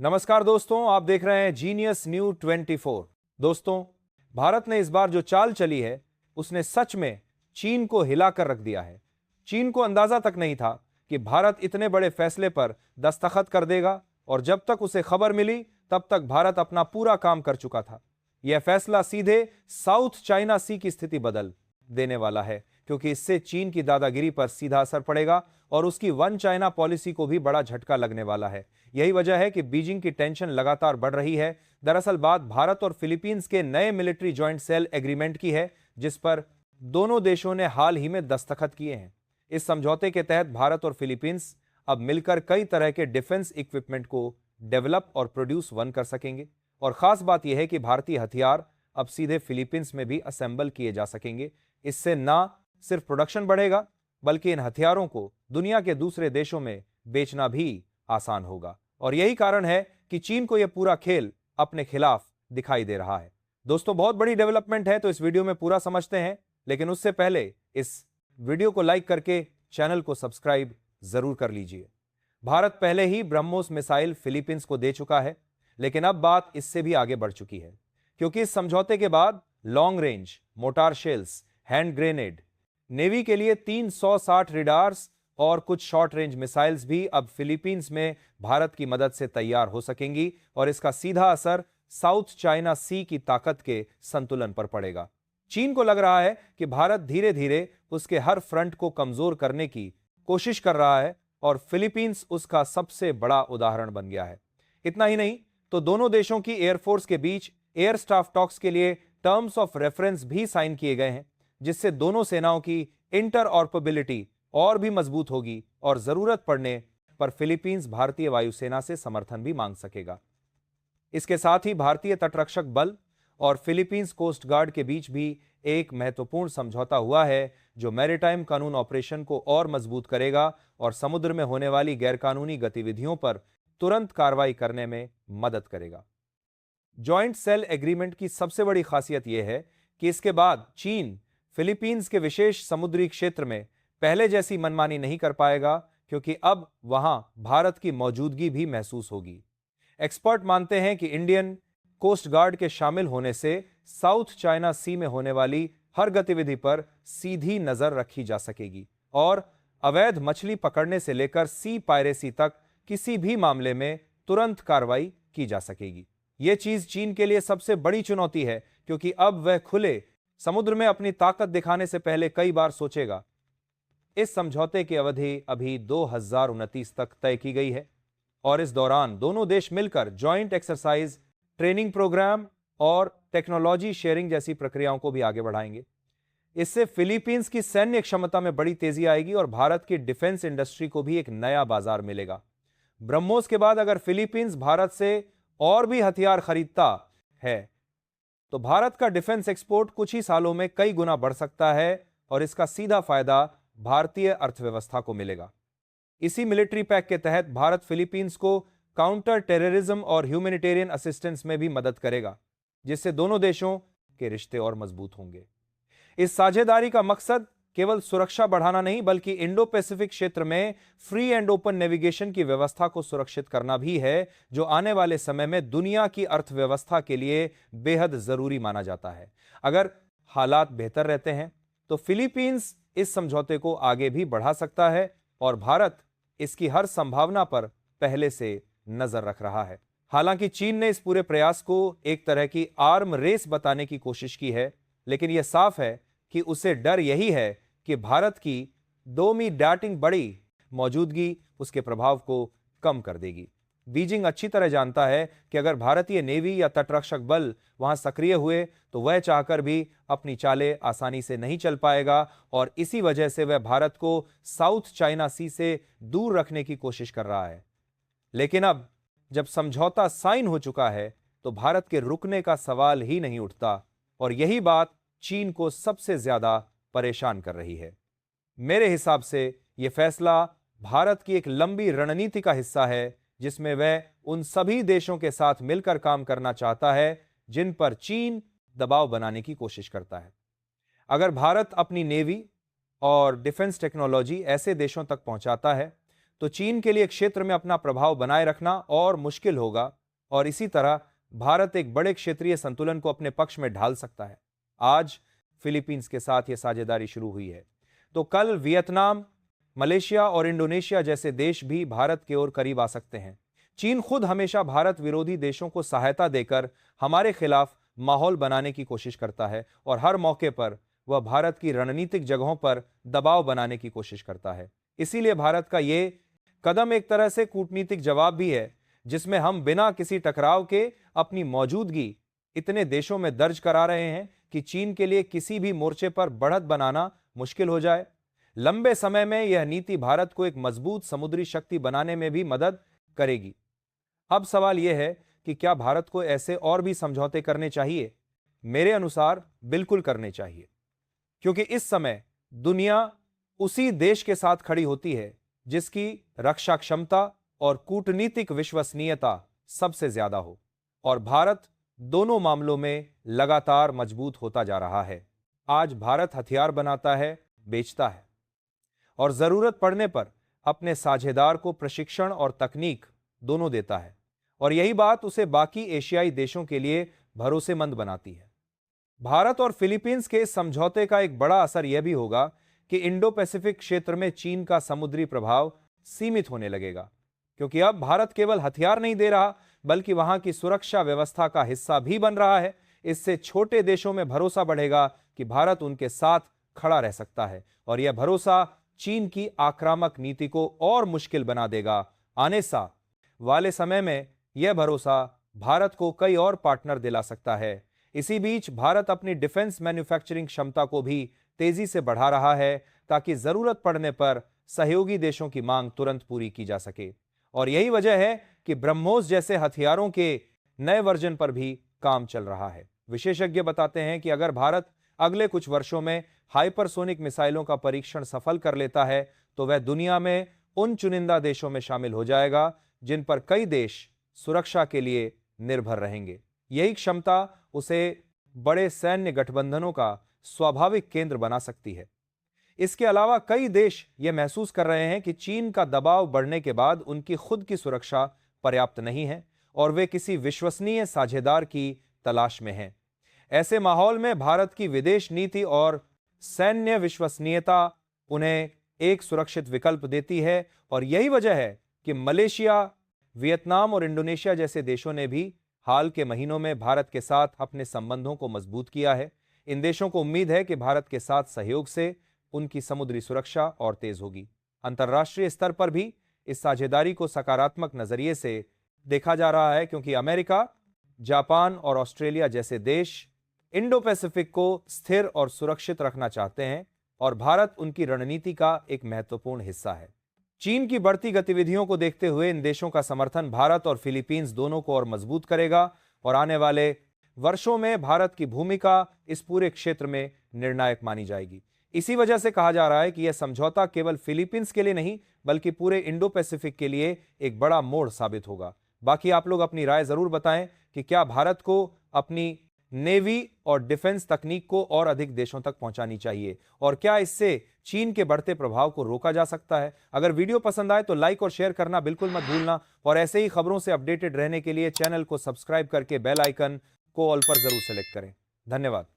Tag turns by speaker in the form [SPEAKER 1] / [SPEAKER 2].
[SPEAKER 1] नमस्कार दोस्तों, आप देख रहे हैं जीनियस न्यू 24। दोस्तों, भारत ने इस बार जो चाल चली है उसने सच में चीन को हिलाकर रख दिया है। चीन को अंदाजा तक नहीं था कि भारत इतने बड़े फैसले पर दस्तखत कर देगा और जब तक उसे खबर मिली तब तक भारत अपना पूरा काम कर चुका था। यह फैसला सीधे साउथ चाइना सी की स्थिति बदल देने वाला है, क्योंकि इससे चीन की दादागिरी पर सीधा असर पड़ेगा और उसकी वन चाइना पॉलिसी को भी बड़ा झटका लगने वाला है। यही वजह है कि बीजिंग की टेंशन लगातार बढ़ रही है। दरअसल बात भारत और फिलीपींस के नए मिलिट्री जॉइंट सेल एग्रीमेंट की है, जिस पर दोनों देशों ने हाल ही में दस्तखत किए हैं। इस समझौते के तहत भारत और फिलीपींस अब मिलकर कई तरह के डिफेंस इक्विपमेंट को डेवलप और प्रोड्यूस कर सकेंगे। और खास बात यह है कि भारतीय हथियार अब सीधे फिलीपींस में भी असेंबल किए जा सकेंगे। इससे ना सिर्फ प्रोडक्शन बढ़ेगा, बल्कि इन हथियारों को दुनिया के दूसरे देशों में बेचना भी आसान होगा। और यही कारण है कि चीन को यह पूरा खेल अपने खिलाफ दिखाई दे रहा है। दोस्तों, बहुत बड़ी डेवलपमेंट है, तो इस वीडियो में पूरा समझते हैं। लेकिन उससे पहले इस वीडियो को लाइक करके चैनल को सब्सक्राइब जरूर कर लीजिए। भारत पहले ही ब्रह्मोस मिसाइल फिलीपींस को दे चुका है, लेकिन अब बात इससे भी आगे बढ़ चुकी है, क्योंकि इस समझौते के बाद long range motor shells, hand grenade, navy के लिए 360 रेडार्स और कुछ शॉर्ट रेंज मिसाइल्स भी अब फिलीपींस में भारत की मदद से तैयार हो सकेंगी। और इसका सीधा असर साउथ चाइना सी की ताकत के संतुलन पर पड़ेगा। चीन को लग रहा है कि भारत धीरे धीरे उसके हर फ्रंट को कमजोर करने की कोशिश कर रहा है और फिलीपींस उसका सबसे बड़ा उदाहरण बन गया है। इतना ही नहीं, तो दोनों देशों की एयरफोर्स के बीच एयर स्टाफ टॉक्स के लिए टर्म्स ऑफ रेफरेंस भी साइन किए गए हैं, जिससे दोनों सेनाओं की इंटरऑपरेबिलिटी और भी मजबूत होगी और जरूरत पड़ने पर फिलीपींस भारतीय वायुसेना से समर्थन भी मांग सकेगा। इसके साथ ही भारतीय तटरक्षक बल और फिलीपींस कोस्ट गार्ड के बीच भी एक महत्वपूर्ण समझौता हुआ है, जो मैरीटाइम कानून ऑपरेशन को और मजबूत करेगा और समुद्र में होने वाली गैरकानूनी गतिविधियों पर तुरंत कार्रवाई करने में मदद करेगा। जॉइंट सेल एग्रीमेंट की सबसे बड़ी खासियत यह है कि इसके बाद चीन फिलीपींस के विशेष समुद्री क्षेत्र में पहले जैसी मनमानी नहीं कर पाएगा, क्योंकि अब वहां भारत की मौजूदगी भी महसूस होगी। एक्सपर्ट मानते हैं कि इंडियन कोस्ट गार्ड के शामिल होने से साउथ चाइना सी में होने वाली हर गतिविधि पर सीधी नजर रखी जा सकेगी और अवैध मछली पकड़ने से लेकर सी पायरेसी तक किसी भी मामले में तुरंत कार्रवाई की जा सकेगी। यह चीज चीन के लिए सबसे बड़ी चुनौती है, क्योंकि अब वह खुले समुद्र में अपनी ताकत दिखाने से पहले कई बार सोचेगा। इस समझौते की अवधि अभी 2029 तक तय की गई है और इस दौरान दोनों देश मिलकर जॉइंट एक्सरसाइज, ट्रेनिंग प्रोग्राम और टेक्नोलॉजी शेयरिंग जैसी प्रक्रियाओं को भी आगे बढ़ाएंगे। इससे फिलीपींस की सैन्य क्षमता में बड़ी तेजी आएगी और भारत की डिफेंस इंडस्ट्री को भी एक नया बाजार मिलेगा। ब्रह्मोस के बाद अगर फिलीपींस भारत से और भी हथियार खरीदता है तो भारत का डिफेंस एक्सपोर्ट कुछ ही सालों में कई गुना बढ़ सकता है और इसका सीधा फायदा भारतीय अर्थव्यवस्था को मिलेगा। इसी मिलिट्री पैक के तहत भारत फिलीपींस को काउंटर टेररिज्म और ह्यूमैनिटेरियन असिस्टेंस में भी मदद करेगा, जिससे दोनों देशों के रिश्ते और मजबूत होंगे। इस साझेदारी का मकसद केवल सुरक्षा बढ़ाना नहीं, बल्कि इंडो पैसिफिक क्षेत्र में फ्री एंड ओपन नेविगेशन की व्यवस्था को सुरक्षित करना भी है, जो आने वाले समय में दुनिया की अर्थव्यवस्था के लिए बेहद जरूरी माना जाता है। अगर हालात बेहतर रहते हैं तो फिलीपींस इस समझौते को आगे भी बढ़ा सकता है और भारत इसकी हर संभावना पर पहले से नजर रख रहा है। हालांकि चीन ने इस पूरे प्रयास को एक तरह की आर्म रेस बताने की कोशिश की है, लेकिन यह साफ है कि उसे डर यही है कि भारत की दो मी डाटिंग बड़ी मौजूदगी उसके प्रभाव को कम कर देगी। बीजिंग अच्छी तरह जानता है कि अगर भारतीय नेवी या तटरक्षक बल वहां सक्रिय हुए तो वह चाहकर भी अपनी चालें आसानी से नहीं चल पाएगा और इसी वजह से वह भारत को साउथ चाइना सी से दूर रखने की कोशिश कर रहा है। लेकिन अब जब समझौता साइन हो चुका है तो भारत के रुकने का सवाल ही नहीं उठता और यही बात चीन को सबसे ज्यादा परेशान कर रही है। मेरे हिसाब से यह फैसला भारत की एक लंबी रणनीति का हिस्सा है, जिसमें वह उन सभी देशों के साथ मिलकर काम करना चाहता है जिन पर चीन दबाव बनाने की कोशिश करता है। अगर भारत अपनी नेवी और डिफेंस टेक्नोलॉजी ऐसे देशों तक पहुंचाता है तो चीन के लिए क्षेत्र में अपना प्रभाव बनाए रखना और मुश्किल होगा, और इसी तरह भारत एक बड़े क्षेत्रीय संतुलन को अपने पक्ष में ढाल सकता है। आज फिलीपींस के साथ यह साझेदारी शुरू हुई है, तो कल वियतनाम, मलेशिया और इंडोनेशिया जैसे देश भी भारत की ओर करीब आ सकते हैं। चीन खुद हमेशा भारत विरोधी देशों को सहायता देकर हमारे खिलाफ माहौल बनाने की कोशिश करता है, और हर मौके पर वह भारत की रणनीतिक जगहों पर दबाव बनाने की कोशिश करता है। इसीलिए भारत का यह कदम एक तरह से कूटनीतिक जवाब भी है, जिसमें हम बिना किसी टकराव के अपनी मौजूदगी इतने देशों में दर्ज करा रहे हैं कि चीन के लिए किसी भी मोर्चे पर बढ़त बनाना मुश्किल हो जाए। लंबे समय में यह नीति भारत को एक मजबूत समुद्री शक्ति बनाने में भी मदद करेगी। अब सवाल यह है कि क्या भारत को ऐसे और भी समझौते करने चाहिए? मेरे अनुसार बिल्कुल करने चाहिए, क्योंकि इस समय दुनिया उसी देश के साथ खड़ी होती है जिसकी रक्षा क्षमता और कूटनीतिक विश्वसनीयता सबसे ज्यादा हो, और भारत दोनों मामलों में लगातार मजबूत होता जा रहा है। आज भारत हथियार बनाता है, बेचता है, और जरूरत पड़ने पर अपने साझेदार को प्रशिक्षण और तकनीक दोनों देता है, और यही बात उसे बाकी एशियाई देशों के लिए भरोसेमंद बनाती है। भारत और फिलीपींस के इस समझौते का एक बड़ा असर यह भी होगा कि इंडो पैसिफिक क्षेत्र में चीन का समुद्री प्रभाव सीमित होने लगेगा, क्योंकि अब भारत केवल हथियार नहीं दे रहा बल्कि वहां की सुरक्षा व्यवस्था का हिस्सा भी बन रहा है। इससे छोटे देशों में भरोसा बढ़ेगा कि भारत उनके साथ खड़ा रह सकता है, और यह भरोसा चीन की आक्रामक नीति को और मुश्किल बना देगा। आने वाले समय में यह भरोसा भारत को कई और पार्टनर दिला सकता है। इसी बीच भारत अपनी डिफेंस मैन्युफैक्चरिंग क्षमता को भी तेजी से बढ़ा रहा है, ताकि जरूरत पड़ने पर सहयोगी देशों की मांग तुरंत पूरी की जा सके। और यही वजह है कि ब्रह्मोस जैसे हथियारों के नए वर्जन पर भी काम चल रहा है। विशेषज्ञ बताते हैं कि अगर भारत अगले कुछ वर्षों में हाइपरसोनिक मिसाइलों का परीक्षण सफल कर लेता है, तो वह दुनिया में उन चुनिंदा देशों में शामिल हो जाएगा जिन पर कई देश सुरक्षा के लिए निर्भर रहेंगे। यही क्षमता उसे बड़े सैन्य गठबंधनों का स्वाभाविक केंद्र बना सकती है। इसके अलावा कई देश यह महसूस कर रहे हैं कि चीन का दबाव बढ़ने के बाद उनकी खुद की सुरक्षा पर्याप्त नहीं है, और वे किसी विश्वसनीय साझेदार की तलाश में हैं। ऐसे माहौल में भारत की विदेश नीति और सैन्य विश्वसनीयता उन्हें एक सुरक्षित विकल्प देती है, और यही वजह है कि मलेशिया, वियतनाम और इंडोनेशिया जैसे देशों ने भी हाल के महीनों में भारत के साथ अपने संबंधों को मजबूत किया है। इन देशों को उम्मीद है कि भारत के साथ सहयोग से उनकी समुद्री सुरक्षा और तेज होगी। अंतर्राष्ट्रीय स्तर पर भी इस साझेदारी को सकारात्मक नजरिए से देखा जा रहा है, क्योंकि अमेरिका, जापान और ऑस्ट्रेलिया जैसे देश इंडो पैसिफिक को स्थिर और सुरक्षित रखना चाहते हैं, और भारत उनकी रणनीति का एक महत्वपूर्ण हिस्सा है। चीन की बढ़ती गतिविधियों को देखते हुए इन देशों का समर्थन भारत और फिलीपींस दोनों को और मजबूत करेगा, और आने वाले वर्षों में भारत की भूमिका इस पूरे क्षेत्र में निर्णायक मानी जाएगी। इसी वजह से कहा जा रहा है कि यह समझौता केवल फिलीपींस के लिए नहीं बल्कि पूरे इंडो पैसिफिक के लिए एक बड़ा मोड़ साबित होगा। बाकी आप लोग अपनी राय जरूर बताएं कि क्या भारत को अपनी नेवी और डिफेंस तकनीक को और अधिक देशों तक पहुंचानी चाहिए, और क्या इससे चीन के बढ़ते प्रभाव को रोका जा सकता है। अगर वीडियो पसंद आए तो लाइक और शेयर करना बिल्कुल मत भूलना, और ऐसे ही खबरों से अपडेटेड रहने के लिए चैनल को सब्सक्राइब करके बेल आइकन को ऑल पर जरूर सेलेक्ट करें। धन्यवाद।